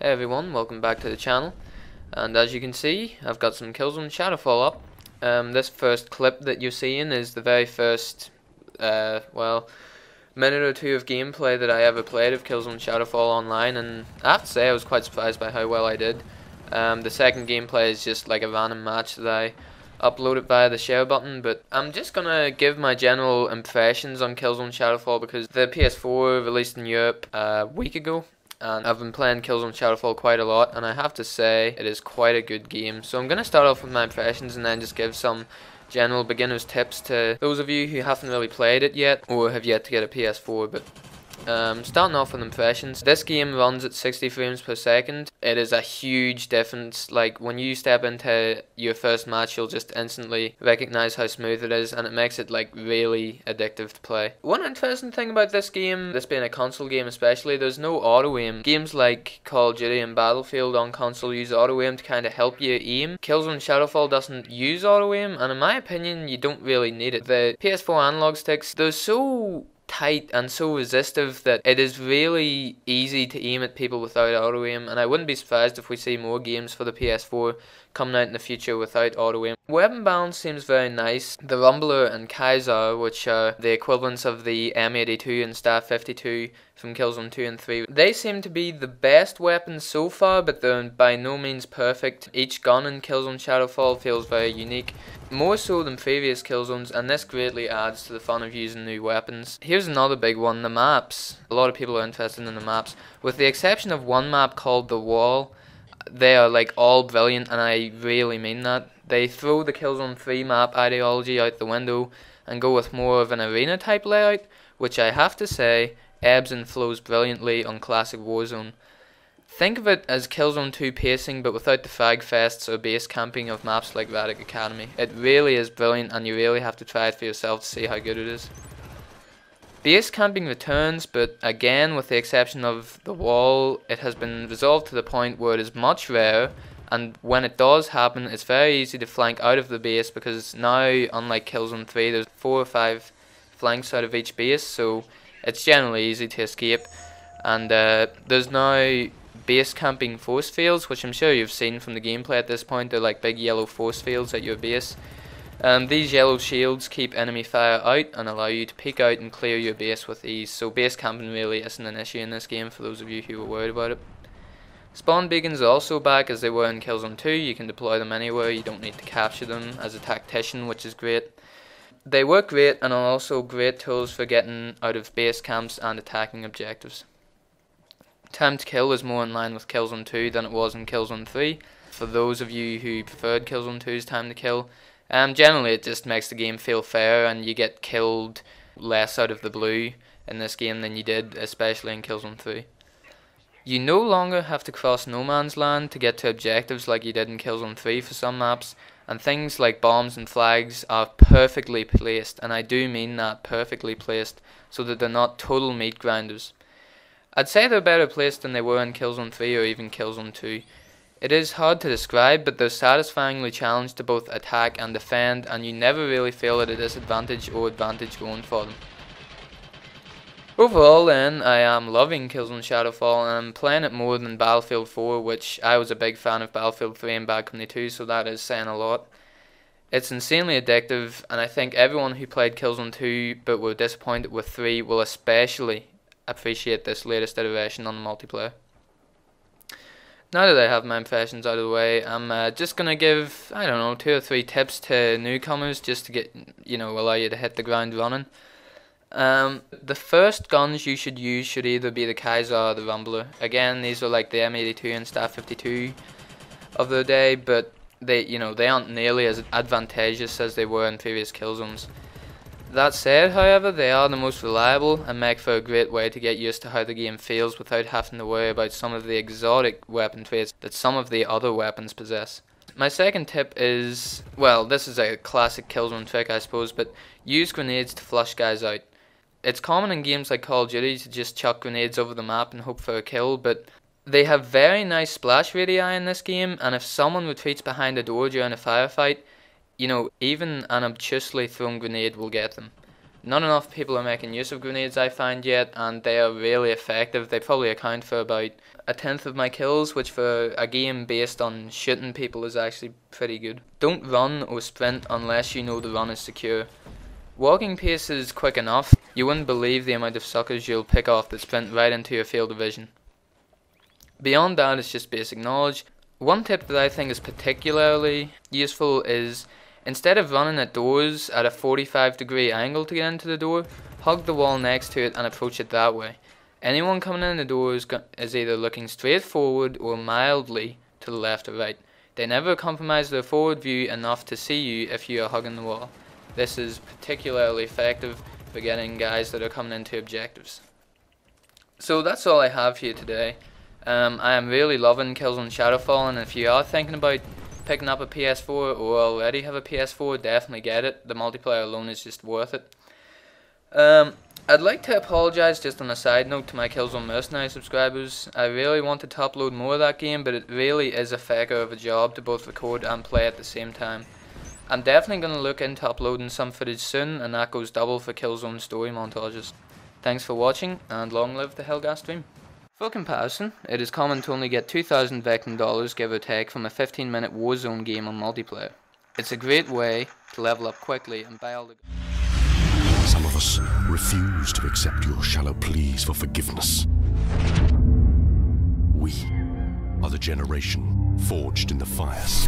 Hey everyone, welcome back to the channel. And as you can see, I've got some Killzone Shadowfall up. This first clip that you're seeing is the very first, minute or two of gameplay that I ever played of Killzone Shadowfall online, and I have to say I was quite surprised by how well I did. The second gameplay is just like a random match that I uploaded via the share button, but I'm just gonna give my general impressions on Killzone Shadowfall because the PS4 released in Europe a week ago. And I've been playing Killzone Shadowfall quite a lot, and I have to say it is quite a good game. So I'm going to start off with my impressions and then just give some general beginner's tips to those of you who haven't really played it yet or have yet to get a PS4. But starting off with impressions, this game runs at 60 frames per second. It is a huge difference. Like when you step into your first match, you'll just instantly recognize how smooth it is, and it makes it like really addictive to play. One interesting thing about this game, this being a console game especially, there's no auto aim. Games like Call of Duty and Battlefield on console use auto aim to kind of help you aim. Killzone Shadowfall doesn't use auto aim, and in my opinion you don't really need it. The PS4 analog sticks, they're so tight and so resistive that it is really easy to aim at people without auto aim, and I wouldn't be surprised if we see more games for the PS4 coming out in the future without auto aim. Weapon balance seems very nice. The Rumbler and Kaiser, which are the equivalents of the M82 and Staff 52 from Killzone 2 and 3, they seem to be the best weapons so far, but they're by no means perfect. Each gun in Killzone Shadowfall feels very unique, more so than previous Killzones, and this greatly adds to the fun of using new weapons. Here's another big one, the maps. A lot of people are interested in the maps. With the exception of one map called The Wall, they are like all brilliant, and I really mean that. They throw the Killzone 3 map ideology out the window and go with more of an arena type layout, which I have to say ebbs and flows brilliantly on classic Warzone. Think of it as Killzone 2 pacing, but without the frag fests or base camping of maps like Radic Academy. It really is brilliant, and you really have to try it for yourself to see how good it is. Base camping returns, but again, with the exception of The Wall, it has been resolved to the point where it is much rarer, and when it does happen, it's very easy to flank out of the base, because now, unlike Killzone 3, there's 4 or 5 flanks out of each base, so it's generally easy to escape. And there's now base camping force fields, which I'm sure you've seen from the gameplay at this point. They're like big yellow force fields at your base. These yellow shields keep enemy fire out and allow you to peek out and clear your base with ease, so base camping really isn't an issue in this game for those of you who were worried about it. Spawn beacons are also back as they were in Killzone 2. You can deploy them anywhere, you don't need to capture them as a tactician, which is great. They work great and are also great tools for getting out of base camps and attacking objectives. Time to kill is more in line with Killzone 2 than it was in Killzone 3. For those of you who preferred Killzone 2's time to kill, generally it just makes the game feel fair, and you get killed less out of the blue in this game than you did, especially in Killzone 3. You no longer have to cross no man's land to get to objectives like you did in Killzone 3 for some maps, and things like bombs and flags are perfectly placed, and I do mean that, perfectly placed, so that they're not total meat grinders. I'd say they're better placed than they were in Killzone 3 or even Killzone 2. It is hard to describe, but they're satisfyingly challenged to both attack and defend, and you never really feel at a disadvantage or advantage going for them. Overall then, I am loving Killzone Shadowfall, and I'm playing it more than Battlefield 4, which I was a big fan of Battlefield 3 and Bad Company 2, so that is saying a lot. It's insanely addictive, and I think everyone who played Killzone 2 but were disappointed with 3 will especially appreciate this latest iteration on the multiplayer. Now that I have my impressions out of the way, I'm just going to give, 2 or 3 tips to newcomers just to get, allow you to hit the ground running. The first guns you should use should either be the Kaiser or the Rumbler. Again, these are like the M82 and Staff 52 of their day, but they aren't nearly as advantageous as they were in previous Killzones. That said, however, they are the most reliable and make for a great way to get used to how the game feels without having to worry about some of the exotic weapon traits that some of the other weapons possess. My second tip is, well, this is a classic Killzone trick I suppose, but use grenades to flush guys out. It's common in games like Call of Duty to just chuck grenades over the map and hope for a kill, but they have very nice splash radii in this game, and if someone retreats behind a door during a firefight, even an obtusely thrown grenade will get them. Not enough people are making use of grenades, I find, yet, and they are really effective. They probably account for about a tenth of my kills, which for a game based on shooting people is actually pretty good. Don't run or sprint unless you know the run is secure. Walking pace is quick enough. You wouldn't believe the amount of suckers you'll pick off that sprint right into your field of vision. Beyond that, it's just basic knowledge. One tip that I think is particularly useful is, instead of running at doors at a 45-degree angle to get into the door, hug the wall next to it and approach it that way. Anyone coming in the door is either looking straight forward or mildly to the left or right. They never compromise their forward view enough to see you if you are hugging the wall. This is particularly effective for getting guys that are coming into objectives. So that's all I have for you today. I am really loving Killzone Shadowfall, and if you are thinking about picking up a PS4 or already have a PS4, definitely get it. The multiplayer alone is just worth it. I'd like to apologise just on a side note to my Killzone Mercenary subscribers. I really wanted to upload more of that game, but it really is a fecker of a job to both record and play at the same time. I'm definitely going to look into uploading some footage soon, and that goes double for Killzone story montages. Thanks for watching, and long live the helghast stream. For comparison, it is common to only get 2,000 vectan dollars give or take from a 15-minute Warzone game on multiplayer. It's a great way to level up quickly and buy all the... Some of us refuse to accept your shallow pleas for forgiveness. We are the generation forged in the fires.